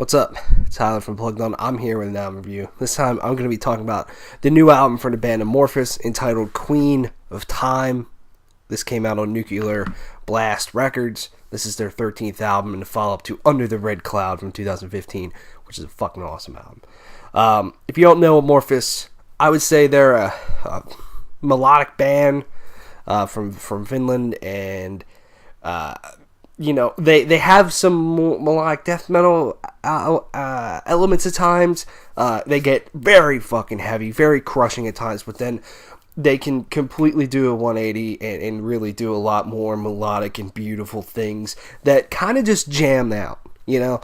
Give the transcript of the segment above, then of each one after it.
What's up? Tyler from Plugged On. I'm here with an album review. This time I'm going to be talking about the new album from the band Amorphis entitled Queen of Time. This came out on Nuclear Blast Records. This is their 13th album and the follow-up to Under the Red Cloud from 2015, which is a fucking awesome album. If you don't know Amorphis, I would say they're a melodic band from Finland, and they have some melodic death metal elements at times. They get very fucking heavy, very crushing at times, but then they can completely do a 180 and really do a lot more melodic and beautiful things that kind of just jam out, you know?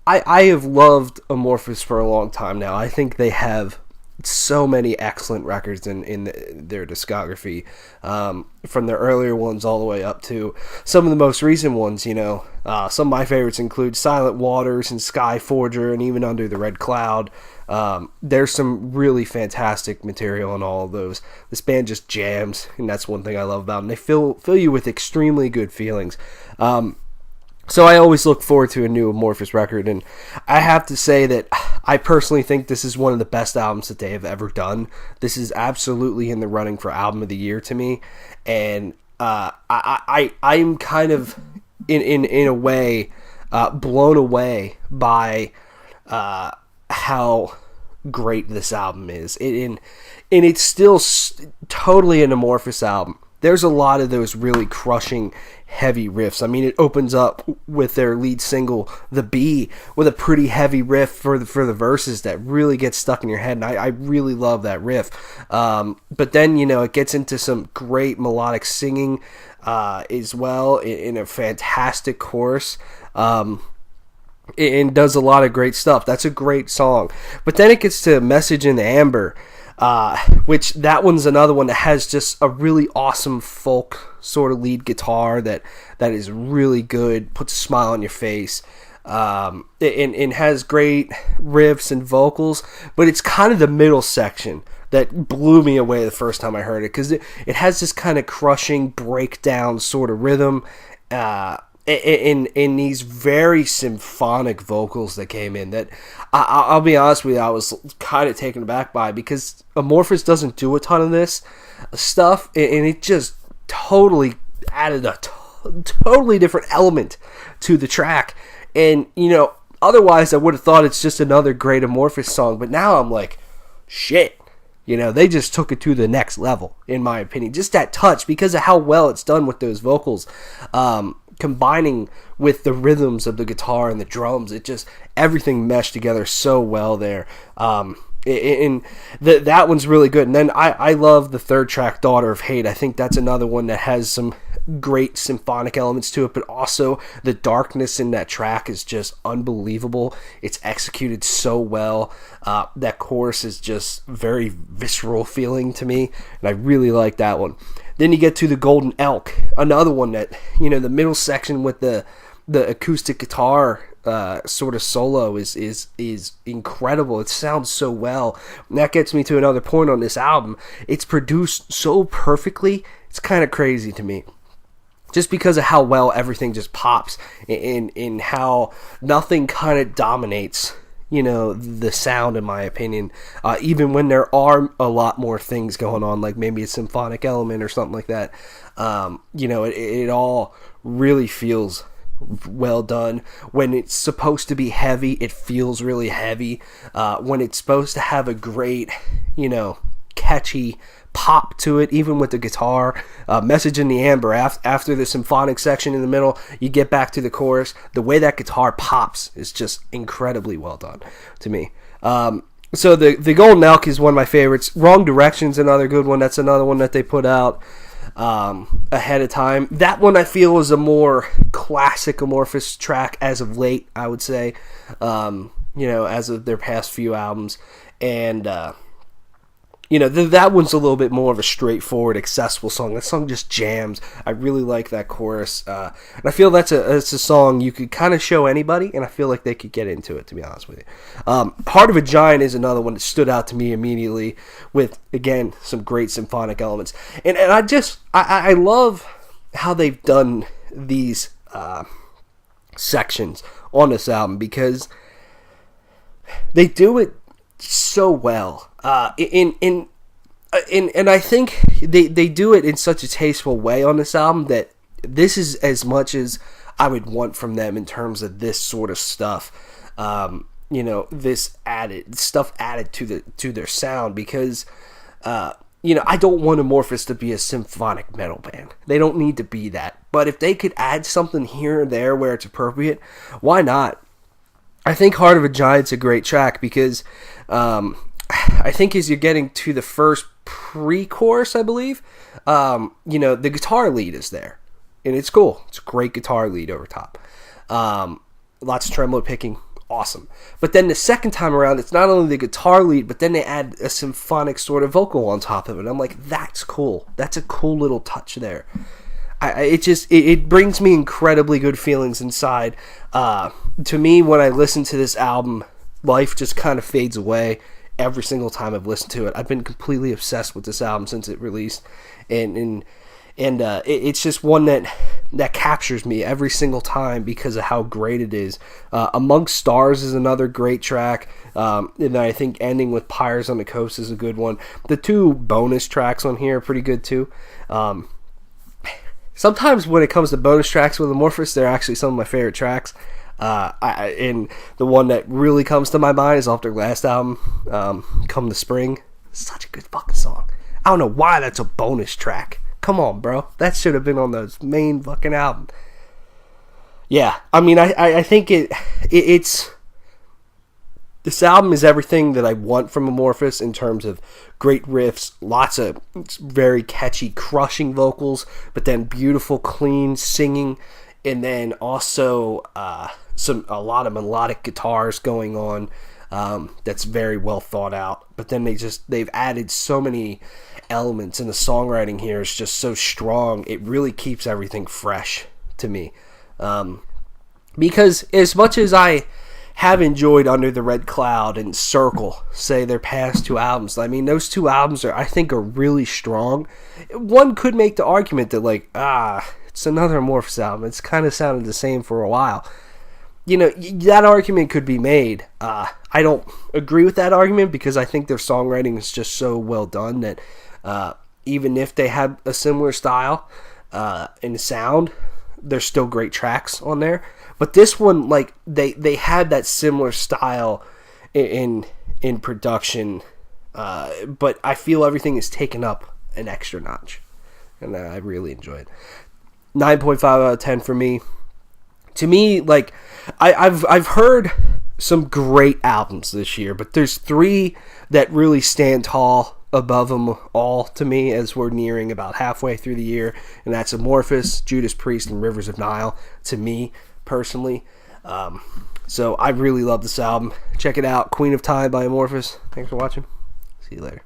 I have loved Amorphis for a long time now. I think they have so many excellent records in their discography, from their earlier ones all the way up to some of the most recent ones. Some of my favorites include Silent Waters and Skyforger and even Under the Red Cloud. There's some really fantastic material in all of those. This band just jams, and that's one thing I love about them. They fill you with extremely good feelings. So I always look forward to a new Amorphis record, and I have to say that I personally think this is one of the best albums that they have ever done. This is absolutely in the running for Album of the Year to me, and I'm kind of, in a way, blown away by how great this album is. And it's still totally an Amorphis album. There's a lot of those really crushing, heavy riffs. I mean, it opens up with their lead single, The Bee, with a pretty heavy riff for the verses that really gets stuck in your head, and I really love that riff. But then, it gets into some great melodic singing as well, in a fantastic chorus. And does a lot of great stuff. That's a great song. But then it gets to Message in the Amber, which that one's another one that has just a really awesome folk sort of lead guitar that is really good, puts a smile on your face, and has great riffs and vocals. But it's kind of the middle section that blew me away the first time I heard it, because it has this kind of crushing breakdown sort of rhythm, in these very symphonic vocals that came in, that I'll be honest with you, I was kind of taken aback by, because Amorphis doesn't do a ton of this stuff, and it just totally added a totally different element to the track. And otherwise I would have thought it's just another great Amorphis song, but now I'm like, shit, they just took it to the next level, in my opinion. Just that touch, because of how well it's done with those vocals, combining with the rhythms of the guitar and the drums. It just, everything meshed together so well there. That one's really good. And then I love the third track, Daughter of Hate. I think that's another one that has some great symphonic elements to it, but also the darkness in that track is just unbelievable. It's executed so well. That chorus is just very visceral feeling to me, and I really like that one. Then you get to the Golden Elk, another one that, the middle section with the acoustic guitar sort of solo is incredible. It sounds so well. And that gets me to another point on this album. It's produced so perfectly. It's kind of crazy to me, just because of how well everything just pops, in how nothing kind of dominates the sound, in my opinion, even when there are a lot more things going on, like maybe a symphonic element or something like that. It all really feels well done. When it's supposed to be heavy, it feels really heavy. When it's supposed to have a great, catchy pop to it, even with the guitar, Message in the Amber, after the symphonic section in the middle, you get back to the chorus. The way that guitar pops is just incredibly well done to me. So the Golden Elk is one of my favorites. Wrong Direction's another good one. That's another one that they put out ahead of time. That one I feel is a more classic Amorphis track as of late, I would say, as of their past few albums. And that one's a little bit more of a straightforward, accessible song. That song just jams. I really like that chorus. And I feel that's a song you could kind of show anybody, and I feel like they could get into it, to be honest with you. Heart of a Giant is another one that stood out to me immediately, with, again, some great symphonic elements. And I love how they've done these sections on this album, because they do it so well. And I think they do it in such a tasteful way on this album that this is as much as I would want from them in terms of this sort of stuff. This stuff added to their sound, because I don't want Amorphis to be a symphonic metal band. They don't need to be that. But if they could add something here or there where it's appropriate, why not? I think Heart of a Giant's a great track because I think as you're getting to the first pre-chorus, I believe, the guitar lead is there. And it's cool. It's a great guitar lead over top. Lots of tremolo picking. Awesome. But then the second time around, it's not only the guitar lead, but then they add a symphonic sort of vocal on top of it. I'm like, that's cool. That's a cool little touch there. It brings me incredibly good feelings inside. To me, when I listen to this album, life just kind of fades away every single time I've listened to it. I've been completely obsessed with this album since it released, and it's just one that captures me every single time because of how great it is. Amongst Stars is another great track, and I think ending with Pyres on the Coast is a good one. The two bonus tracks on here are pretty good too. Sometimes when it comes to bonus tracks with Amorphis, they're actually some of my favorite tracks. And the one that really comes to my mind is off their last album, Come the Spring. Such a good fucking song. I don't know why that's a bonus track. Come on, bro. That should have been on the main fucking album. Yeah, I mean, I think it's... This album is everything that I want from Amorphis in terms of great riffs, lots of very catchy, crushing vocals, but then beautiful, clean singing, and then also a lot of melodic guitars going on. That's very well thought out. But then they've added so many elements, and the songwriting here is just so strong. It really keeps everything fresh to me. Because as much as I have enjoyed Under the Red Cloud and Circle, say their past two albums, I mean, those two albums I think are really strong. One could make the argument that it's another Amorphis album. It's kind of sounded the same for a while. That argument could be made. I don't agree with that argument because I think their songwriting is just so well done that even if they have a similar style and sound, there's still great tracks on there. But this one, they had that similar style in production, but I feel everything is taken up an extra notch, and I really enjoy it. 9.5 out of 10 for me. To me, I've heard some great albums this year, but there's three that really stand tall above them all to me as we're nearing about halfway through the year, and that's Amorphis, Judas Priest, and Rivers of Nile, to me, personally. So I really love this album. Check it out. Queen of Time by Amorphis. Thanks for watching. See you later.